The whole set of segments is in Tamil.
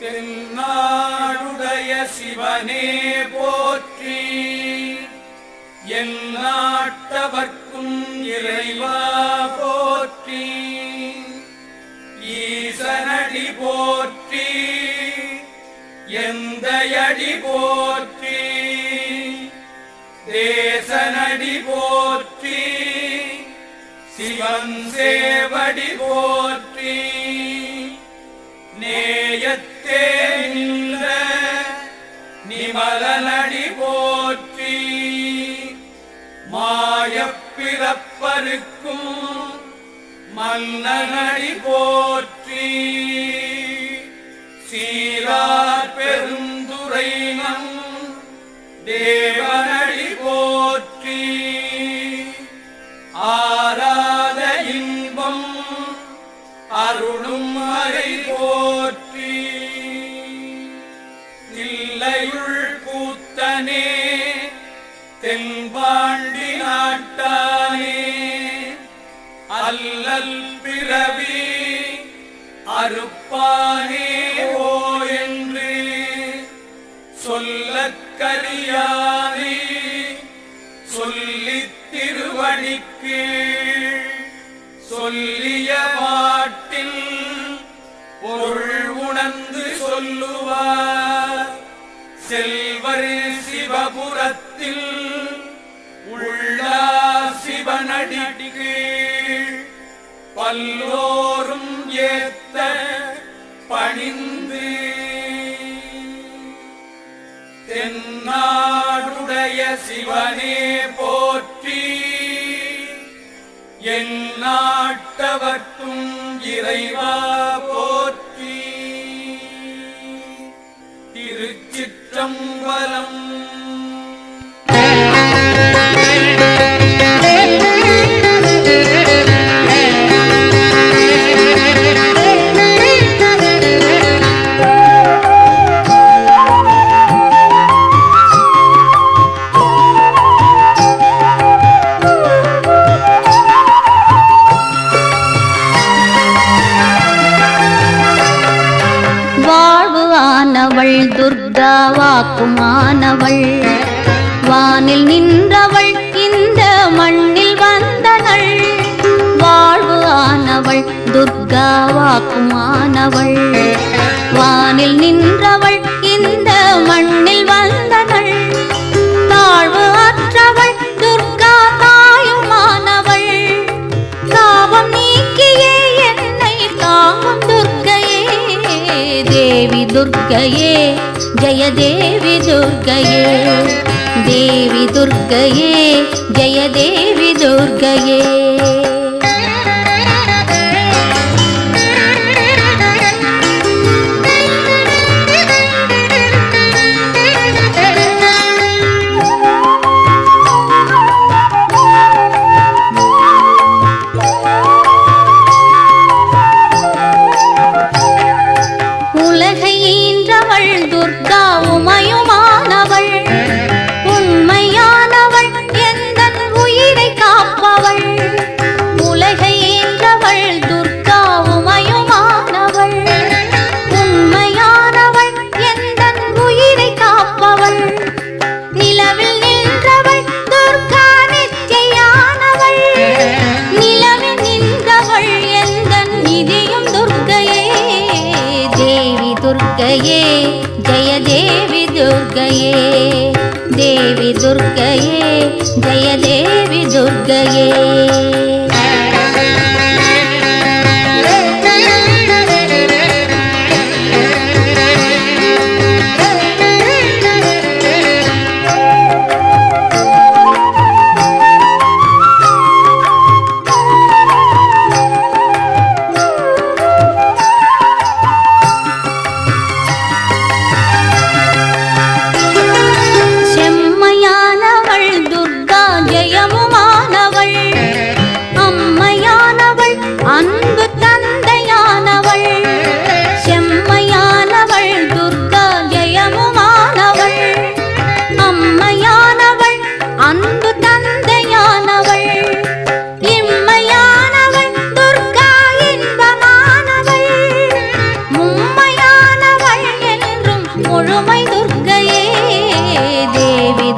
தென்னாடுடைய சிவனே போற்றி, எந்நாட்டவர்க்கும் இறைவா போற்றி, ஈசனடி போற்றி, எந்தையடி போற்றி, தேசனடி போற்றி, சிவன் சேவடி போற்றி, நேயத்தே நின்ற நிமலனடி போற்றி, மாயப்பிறப்பருக்கும் மன்னனடி போற்றி, சீரார் பெருந்துரை நம் தேவனடி போற்றி, ஆராத இன்பம் அருளும் மறை போற்றி, தில்லையுள் கூத்தனே தென்பாண்டி நாட்டானே, அல்லல் பிறவி அறுப்பானே ஓ என்று சொல்லக்கரியானே, சொல்லித் திருவடிக்கு சொல்லிய பாட்டில் பொருள் உணர்ந்து சொல்லுவார், செல்வர் சிவபுரத்தில் உள்ளா சிவனடிக்கு பல்லோரும் ஏத்த பணிந்து, தென்னாடுடைய சிவனே போற்றி, எந்நாட்டவர்க்கும் இறைவா போற்றி. திருச்சிற்றம்பலம். துர்கா வாக்குமானவள், வானில் நின்றவள் இந்த மண்ணில் வந்தனள், வாழ்வு ஆனவள் துர்கா வாக்குமானவள், வானில் நின்றவள் இந்த மண்ணில் வந்தனள், தாழ்வு அற்றவள் துர்கா தாயுமானவள், தாபம் நீக்கியே என்னை தாங்கும் துர்க்கையே, தேவி துர்க்கையே ஜய தேவி துர்க்கையே, தேவி துர்க்கையே ஜய தேவி துர்க்கையே. जय देवी दुर्गये, देवी दुर्गये जय देवी दुर्गये।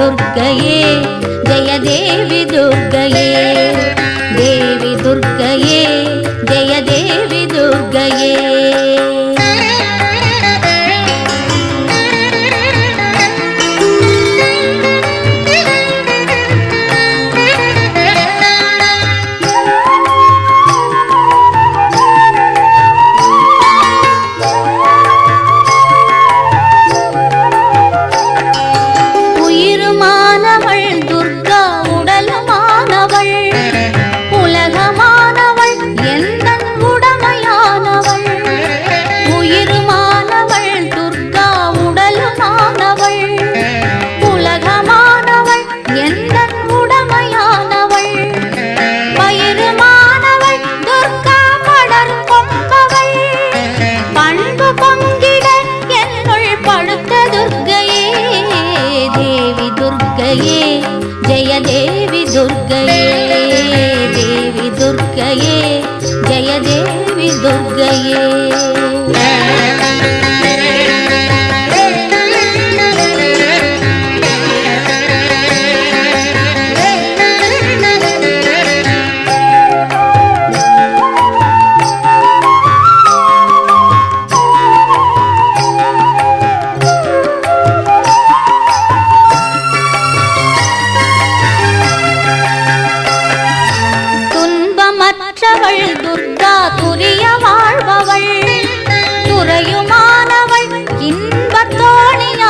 துர்க்கையே ஜெய தேவி துர்க்கையே தேவி துர்க்கையே ஜெய தேவி துர்க்கையே जय देवी दुर्गये देवी दुर्गये जय देवी दुर्गये துர்கா துரிய வாழ்பவள் துறையுமானவள் இன்பத்தோணியானவள்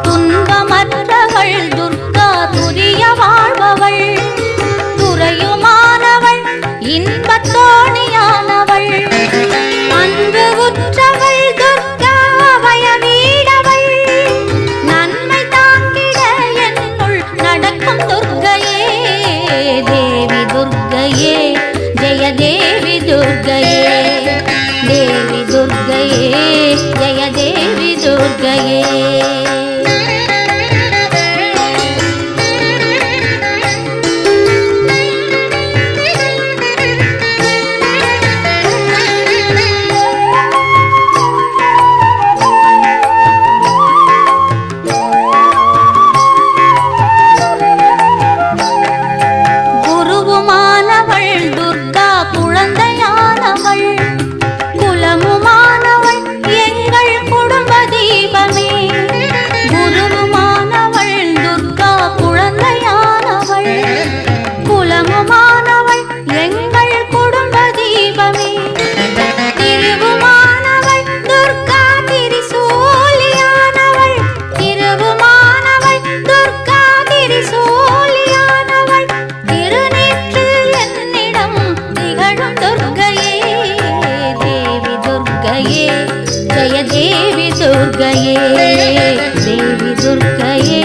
துன்பமற்றவள் துர்கா துரிய வாழ்பவள் துறையுமானவள் இன்பத்தோணியானவள் அன்பு உற்றவள் துர்கா அபய வீடவள் நன்மை தாங்கிட என்னுள் நடக்கும் துர்க்கையே தேவி துர்க்கையே जय देवी दुर्गये देवी दुर्गये जय देवी दुर्गये जय देवी दुर्गये देवी दुर्गये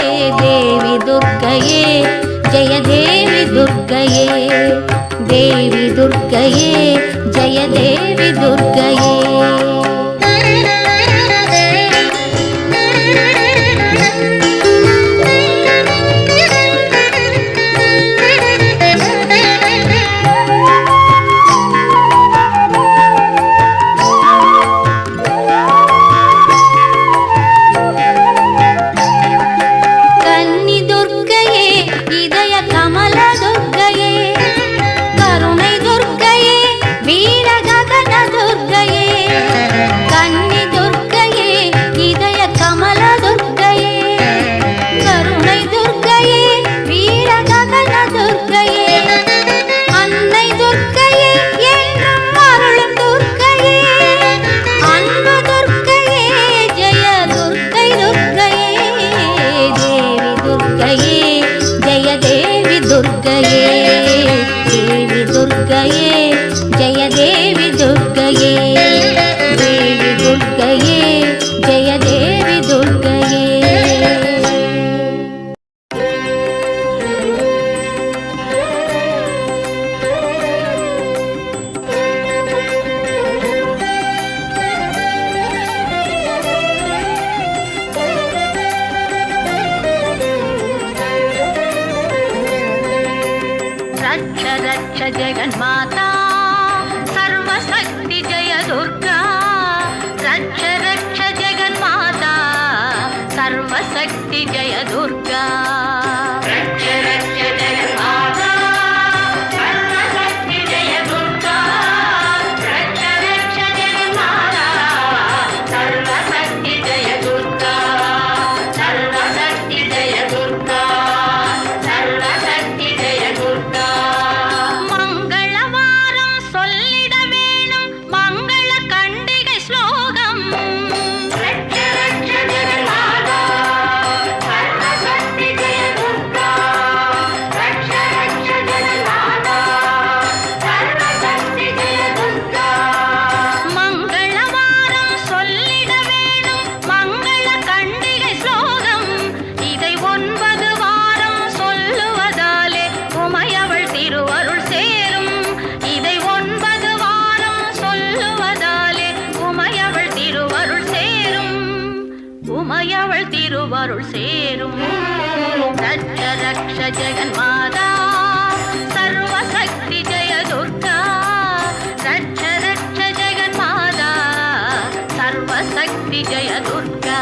जय देवी दुर्गये जय देवी दुर्गये देवी दुर्गये जय देवी दुर्गये कमल दुर्गये करुणै दुर्गये वीर गगन दुर्गये रक्ष जगन्माता सर्वशक्ति जय दुर्गा रक्ष रक्ष जगन्माता सर्वशक्ति जय दुर्गा रक्ष रक्ष जगन्माता सर्वशक्ति जय दुर्गा रक्ष रक्ष जगन्माता सर्वशक्ति जय दुर्गा सर्वशक्ति जय दुर्गा सर्वशक्ति जय दुर्गा मंगलवारम சொல்லிட வேணும் மங்கள கண்டிகை ஸ்லோகம் ரட்ச ரட்ச ஜெகன்மாதா சர்வசக்தி ஜெய துர்கா ரட்ச ரட்ச ஜெகன்மாதா சர்வசக்தி ஜெய துர்கா மங்களவாரம் சொல்லிட வேணும் மங்கள கண்டிகை ஸ்லோகம் இதை 9 வாரம் சொல்லுவதாலே உமையவள் திருவருள் சேரும் இதை 9 வாரம் சொல்லுவதாலே உமையவள் திருவருள் சேரும் உமையவள் திருவருள் சேரும் ரட்ச ரக்ஷ ஜெகன்மாதா சர்வசக்தி ஜெய துர்கா ரட்ச ரட்ச ஜெகன்மாதா சர்வசக்தி ஜெய துர்கா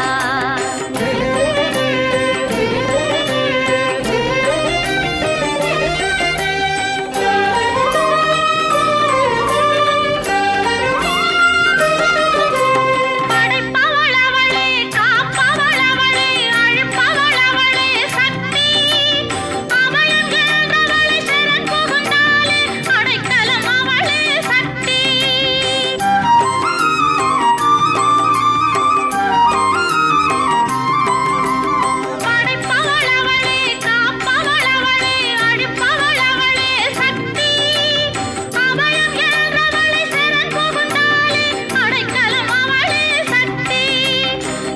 படைப்பவளவளே காப்பவளவளே அழிப்பவளவளே சக்தி அபயம் என்றவளை சரண் புகுந்தாலே அடைக்கலம் அவளே சக்தி படைப்பவளவளே காப்பவளவளே அழிப்பவளவளே சக்தி அபயம் என்றவளை சரண் புகுந்தாலே அடைக்கலம் அவளே சக்தி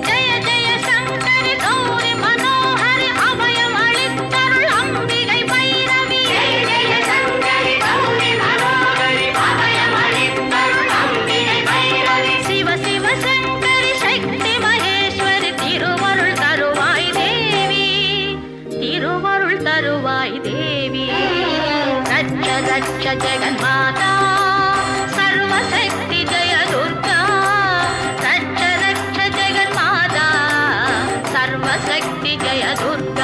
ஜெய ஜெய சங்கரி கௌரி மனோஹரி அபயம் அளித்தருள் அம்பிகை பைரவி ஜெய ஜெய சங்கரி கௌரி மனோஹரி அபயம் அளித்தருள் அம்பிகை பைரவி சிவ சிவ சங்கரி சக்தி மகேஸ்வரி திருவருள் தருவாய் தேவி திருவருள் தருவாய் தேவி ரட்ச ரட்ச ஜெகன்மாதா सर्वशक्ति जय दुर्गा रक्ष रक्ष जगन्माता सर्वशक्ति जय दुर्गा